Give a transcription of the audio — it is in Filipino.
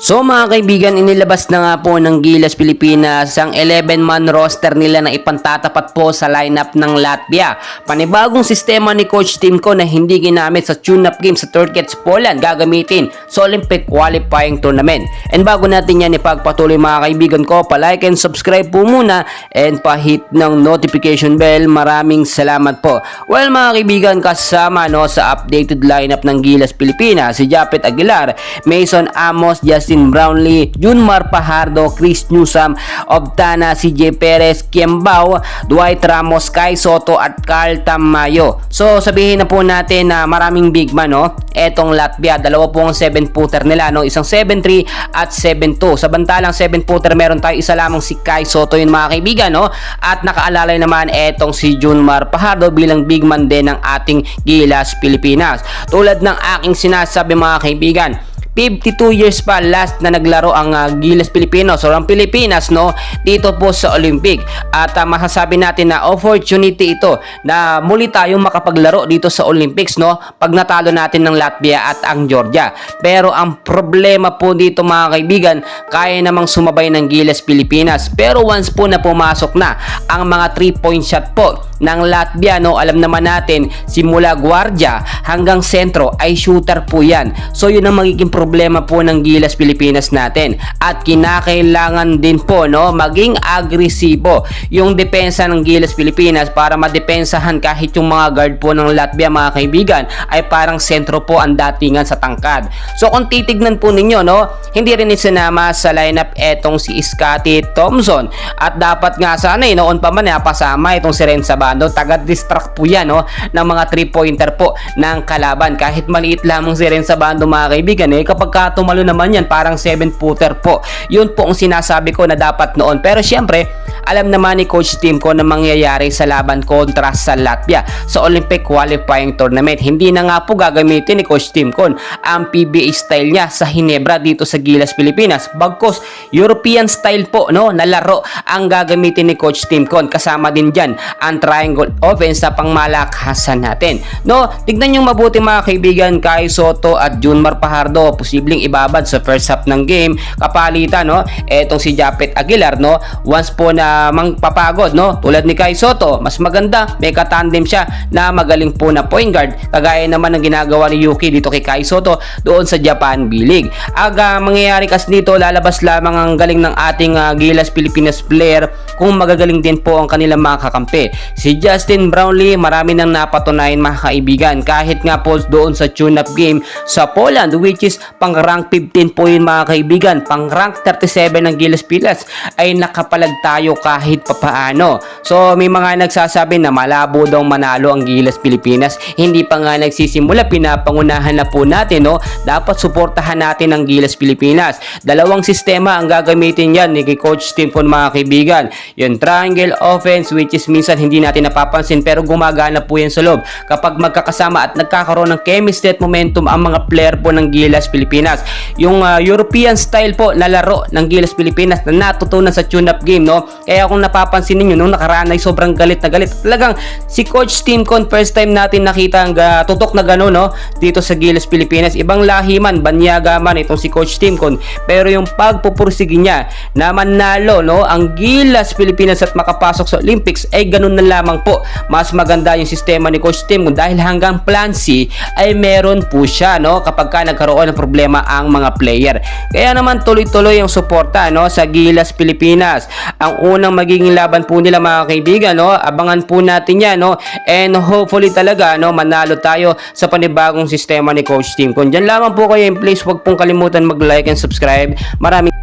So mga kaibigan, inilabas na nga po ng Gilas Pilipinas ang 11-man roster nila na ipantatapat po sa lineup ng Latvia. Panibagong sistema ni Coach Timko na hindi ginamit sa tune-up game sa Turkey at Poland gagamitin sa Olympic qualifying tournament. And bago natin yan ipagpatuloy mga kaibigan ko, pa-like and subscribe po muna and pa-hit ng notification bell. Maraming salamat po. Well mga kaibigan, kasama sa updated lineup ng Gilas Pilipinas si Japet Aguilar, Mason Amos, Justin Brownlee, Junmar Fajardo, Chris Newsome, Obtana, CJ Perez, Kiembao, Dwight Ramos, Kai Soto at Carl Tamayo. So sabihin na po natin na maraming big man etong Latvia. Dalawa po ang 7-footer nila, isang 7'3 at 7'2. Samantalang 7-footer meron tayo isa lamang si Kai Soto yun mga kaibigan, at nakaalalay naman etong si Junmar Fajardo bilang big man din ng ating Gilas Pilipinas. Tulad ng aking sinasabi mga kaibigan, 52 years pa last na naglaro ang Gilas Pilipinas o ang Pilipinas dito po sa Olympic, at masasabi natin na opportunity ito na muli tayong makapaglaro dito sa Olympics pag natalo natin ng Latvia at ang Georgia. Pero ang problema po dito mga kaibigan, kaya namang sumabay ng Gilas Pilipinas, pero once po na pumasok na ang mga 3-point shot po ng Latvia, alam naman natin simula gwardiya hanggang sentro ay shooter po yan. So yun ang magiging problema po ng Gilas Pilipinas natin, at kinakailangan din po maging agresibo yung depensa ng Gilas Pilipinas para madepensahan kahit yung mga guard po ng Latvia mga kaibigan ay parang sentro po ang datingan sa tangkad. So kung titignan po ninyo hindi rin isinama sa lineup etong si Scottie Thompson, at dapat nga sana noon pa man pasama itong si Ren Sabando. Taga-distract po yan ng mga 3-pointer po ng kalaban. Kahit maliit lamang si Ren Sabando mga kaibigan, kapag tumalo naman yan parang 7-footer po. Yun po ang sinasabi ko na dapat noon. Pero syempre alam naman ni Coach Timko na mangyayari sa laban kontra sa Latvia sa Olympic qualifying tournament. Hindi na nga po gagamitin ni Coach Timko ang PBA style niya sa Hinebra dito sa Gilas Pilipinas, bagkos European style po na laro ang gagamitin ni Coach Timko. Kasama din dyan ang triangle offense na pangmalakasan natin. Tignan nyo mabuti mga kaibigan, Kai Soto at Junmar Fajardo posibleng ibabad sa first half ng game. Kapalitan etong si Japet Aguilar once po na mangpapagod tulad ni Kai Soto, mas maganda may katandem siya na magaling po na point guard, kagaya naman ng ginagawa ni Yuki dito kay Kai Soto doon sa Japan B-League. Mangyayari kasi dito, lalabas lamang ang galing ng ating Gilas Pilipinas player kung magagaling din po ang kanilang mga kakampi. Si Justin Brownlee, marami nang napatunayan mga kaibigan, kahit nga po doon sa tune-up game sa Poland, which is pang rank 15 po yun mga kaibigan, pang rank 37 ng Gilas Pilas ay nakapalag tayo kahit papaano. So may mga nagsasabi na malabo daw manalo ang Gilas Pilipinas. Hindi pa nga nagsisimula, pinapangunahan na po natin dapat suportahan natin ang Gilas Pilipinas. Dalawang sistema ang gagamitin yan ni Coach Timko mga kaibigan. Yung triangle offense, which is minsan hindi natin napapansin pero gumagana po yan sa loob kapag magkakasama at nagkakaroon ng chemistry at momentum ang mga player po ng Gilas Pilipinas. Yung European style po na laro ng Gilas Pilipinas na natutunan sa tune-up game kaya kung napapansin niyo nung nakaraan ay sobrang galit na galit. Talagang si Coach Timko, first time natin nakita ang tutok na gano'n dito sa Gilas Pilipinas. Ibang lahi man, banyaga man itong si Coach Timko, pero yung pagpupursige niya na manalo ang Gilas Pilipinas at makapasok sa Olympics ay ganun na lamang po. Mas maganda yung sistema ni Coach Timko dahil hanggang plan C ay meron po siya kapag ka nagkaroon ng problema ang mga player. Kaya naman tuloy-tuloy yung suporta sa Gilas Pilipinas. Ang unang magiging laban po nila mga kaibigan, abangan po natin yan and hopefully talaga manalo tayo sa panibagong sistema ni Coach Timko. Diyan lamang po kayo, please huwag pong kalimutan mag-like and subscribe. Maraming